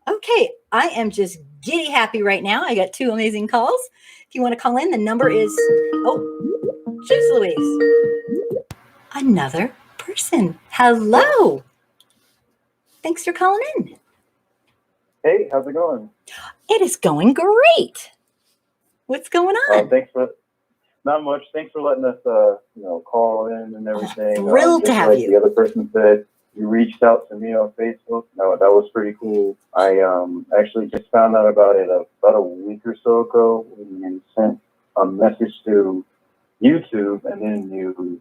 Okay, I am just giddy happy right now. I got two amazing calls. If you want to call in, the number is, oh, jeez Louise. Another person. Hello. Thanks for calling in. Hey, how's it going? It is going great. What's going on? Not much. Thanks for letting us, call in and everything. Thrilled to have like you. The other person said, you reached out to me on Facebook. No, that was pretty cool. I actually just found out about it about a week or so ago when you sent a message to YouTube, and then you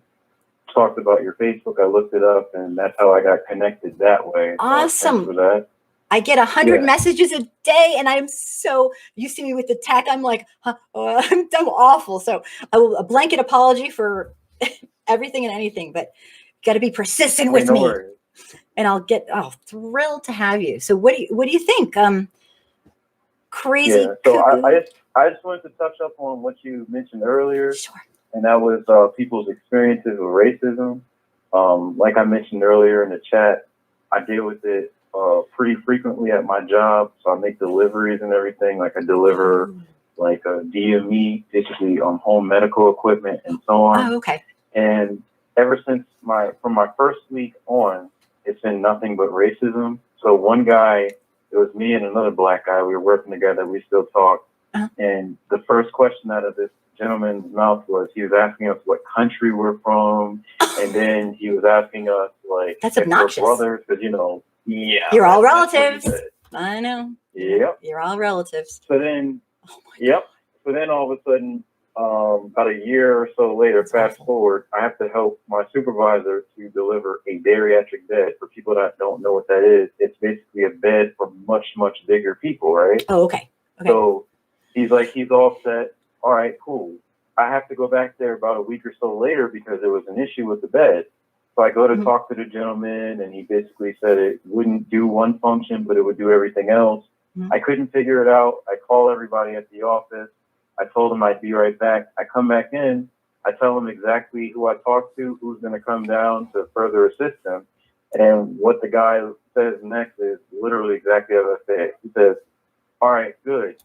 talked about your Facebook. I looked it up, and that's how I got connected that way. Awesome. So thanks for that. I get 100 messages a day, and I'm so, you see me with the tech, I'm like, I'm awful. So I will a blanket apology for everything and anything, but got to be persistent with me. Worries. And I'll get thrilled to have you. So what do you think? Crazy. Yeah. So I just wanted to touch up on what you mentioned earlier. Sure. And that was people's experiences with racism. Like I mentioned earlier in the chat, I deal with it pretty frequently at my job. So I make deliveries and everything. Like I deliver like a DME, basically home medical equipment and so on. Oh, okay. And ever since from my first week on, it's been nothing but racism. So one guy, it was me and another black guy. We were working together. We still talk. Uh-huh. And the first question out of this gentleman's mouth was, he was asking us what country we're from. And then he was asking us, like, that's obnoxious. We're brothers, because, you're all relatives. I know. Yep. You're all relatives. So then, So then all of a sudden, about a year or so later, fast forward, I have to help my supervisor to deliver a bariatric bed. For people that don't know what that is, it's basically a bed for much, much bigger people, right? Oh, okay. So he's all set. All right, cool. I have to go back there about a week or so later because there was an issue with the bed. So I go to talk to the gentleman, and he basically said it wouldn't do one function, but it would do everything else. Mm-hmm. I couldn't figure it out. I call everybody at the office. I told him I'd be right back. I come back in. I tell him exactly who I talked to, who's going to come down to further assist him. And what the guy says next is literally exactly as I said. He says, all right, good.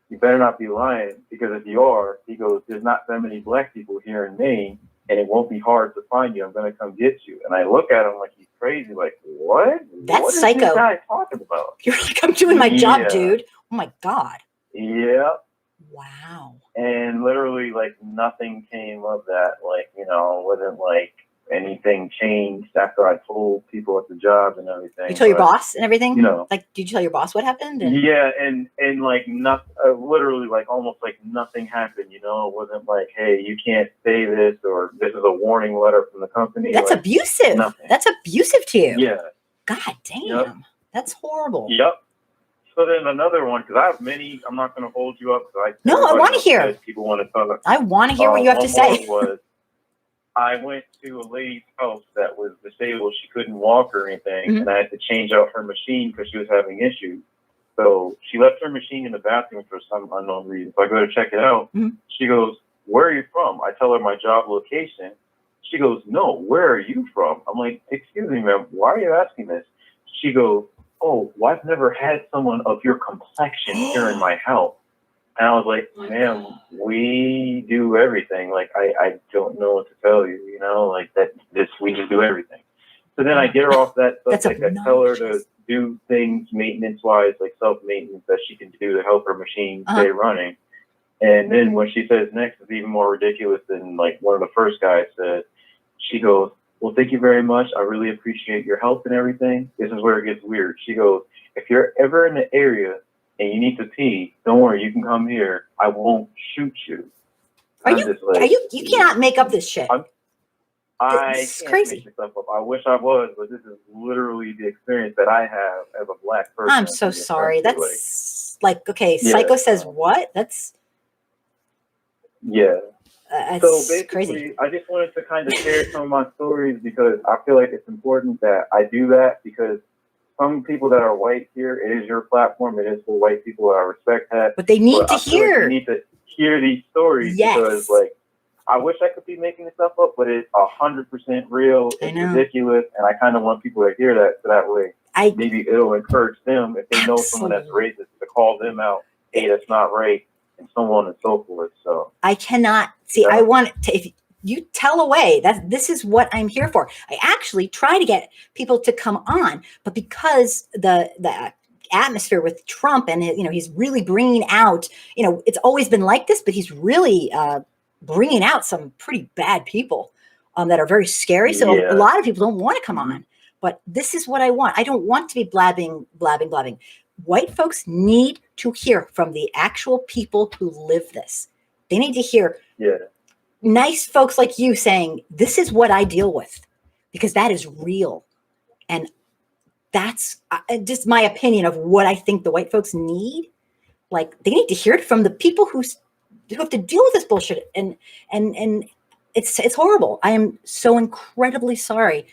You better not be lying, because if you are, he goes, there's not that many black people here in Maine, and it won't be hard to find you. I'm going to come get you. And I look at him like he's crazy. Like, what? That's what psycho. What is this guy talking about? You're like, I'm doing my job, dude. Oh, my God. Yeah. Wow. And literally, like, nothing came of that. Like, it wasn't like anything changed after I told people at the job and everything. You told your boss and everything? Like, did you tell your boss what happened? Yeah, and like, literally, like, almost like nothing happened, It wasn't like, hey, you can't say this, or this is a warning letter from the company. That's like, abusive. Nothing. That's abusive to you. Yeah. God damn. Yep. That's horrible. Yep. So then another one, because I have many. I'm not going to hold you up. I want to hear. People want to talk. I want to hear what you have to say. Was I went to a lady's house that was disabled. She couldn't walk or anything, and I had to change out her machine because she was having issues. So she left her machine in the bathroom for some unknown reason. So I go to check it out. She goes, "Where are you from?" I tell her my job location. She goes, "No, where are you from?" I'm like, "Excuse me, ma'am, why are you asking this?" She goes, "Oh, well, I've never had someone of your complexion here in my house." And I was like, "Ma'am, we do everything. Like, I don't know what to tell you, like we just do everything." So then I get her off that subject. I tell her to do things maintenance-wise, like self-maintenance that she can do to help her machine stay running. And then what she says next is even more ridiculous than like one of the first guys said. She goes, "Well, thank you very much. I really appreciate your help and everything. This is where it gets weird." She goes, "If you're ever in the area and you need to pee, don't worry, you can come here. I won't shoot you." You cannot make up this shit. It's crazy. Make this stuff up. I wish I was, but this is literally the experience that I have as a black person. I'm so sorry. That's okay. Psycho says what? That's. Yeah. So basically, crazy. I just wanted to kind of share some of my stories because I feel like it's important that I do that, because some people that are white here, it is your platform. It is for white people. I respect that. But they need to hear. You need to hear these stories because, like, I wish I could be making this stuff up, but it's 100% real. It's ridiculous, and I kind of want people to hear that so that way maybe it'll encourage them if they know someone that's racist to call them out. Hey, that's not right, and so on and so forth. So I cannot see. I want to. If you tell away that this is what I'm here for. I actually try to get people to come on, but because the atmosphere with Trump and he's really bringing out. It's always been like this, but he's really bringing out some pretty bad people that are very scary. So a lot of people don't want to come on. But this is what I want. I don't want to be blabbing. White folks need to hear from the actual people who live this. They need to hear nice folks like you saying, this is what I deal with, because that is real. And that's just my opinion of what I think the white folks need. Like, they need to hear it from the people who have to deal with this bullshit. And it's horrible. I am so incredibly sorry.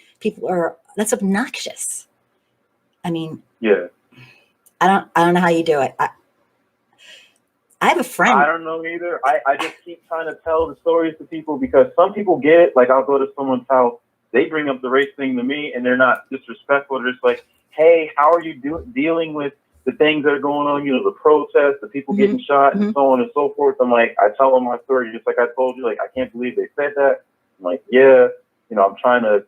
That's obnoxious. I mean, I don't know how you do it. I have a friend. I don't know either. I just keep trying to tell the stories to people because some people get it. Like, I'll go to someone's house, they bring up the race thing to me, and they're not disrespectful. They're just like, hey, how are you dealing with the things that are going on? The protests, the people getting shot, and so on and so forth. I'm like, I tell them my story just like I told you. Like, I can't believe they said that. I'm like, I'm trying to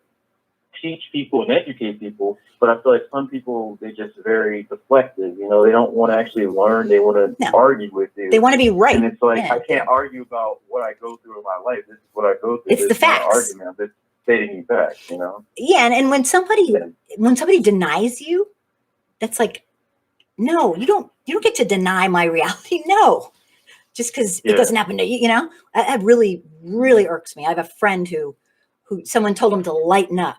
teach people and educate people, but I feel like some people, they're just very deflective. They don't want to actually learn. They want to argue with you. They want to be right. And it's like, I can't argue about what I go through in my life. This is what I go through. It's the facts. Argument. I'm just stating facts, Yeah, and when somebody denies you, that's like, no, you don't get to deny my reality. No, just because it doesn't happen to you. That really, really irks me. I have a friend who someone told him to lighten up.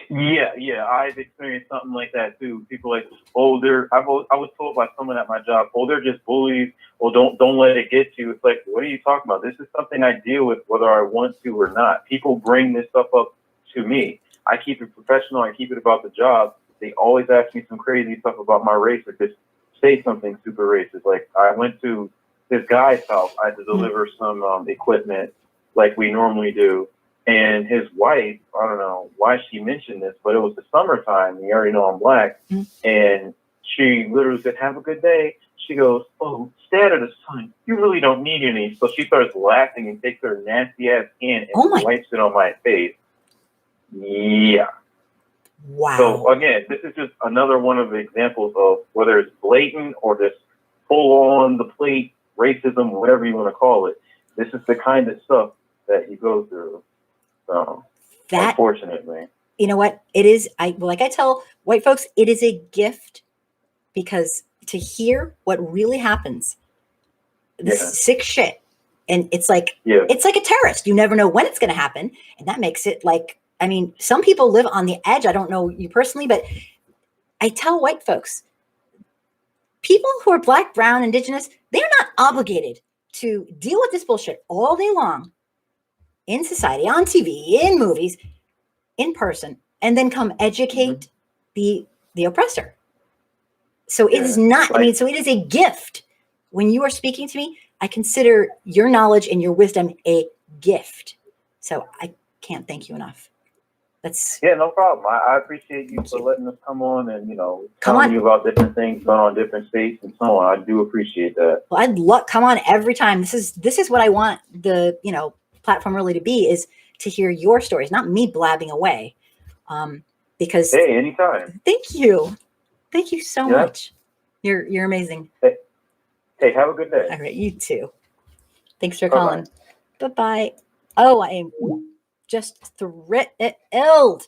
Yeah, I've experienced something like that too. People like, I was told by someone at my job, they're just bullies. Don't let it get to you. It's like, what are you talking about? This is something I deal with whether I want to or not. People bring this stuff up to me. I keep it professional. I keep it about the job. They always ask me some crazy stuff about my race or just say something super racist. Like, I went to this guy's house. I had to deliver some equipment like we normally do. And his wife, I don't know why she mentioned this, but it was the summertime. You already know I'm black. And she literally said, have a good day. She goes, oh, stay out of the sun. You really don't need any. So she starts laughing and takes her nasty ass hand and wipes it on my face. Yeah. Wow. So again, this is just another one of the examples of whether it's blatant or just full on the plate racism, whatever you want to call it. This is the kind of stuff that you go through. So, unfortunately, you know what it is. Like I tell white folks, it is a gift, because to hear what really happens, this sick shit, and it's like a terrorist. You never know when it's going to happen, and that makes it like. I mean, some people live on the edge. I don't know you personally, but I tell white folks, people who are black, brown, indigenous, they're not obligated to deal with this bullshit all day long. In society, on TV, in movies, in person, and then come educate the oppressor. So it is not, so it is a gift. When you are speaking to me, I consider your knowledge and your wisdom a gift. So I can't thank you enough. No problem. I appreciate you for letting us come on and, telling you about different things going on in different states and so on. I do appreciate that. Well, come on every time. This is what I want the, platform really to be, is to hear your stories, not me blabbing away. Because anytime. Thank you so much. You're amazing. Hey, have a good day. All right, you too. Thanks for calling. Bye-bye. Oh, I am just thrilled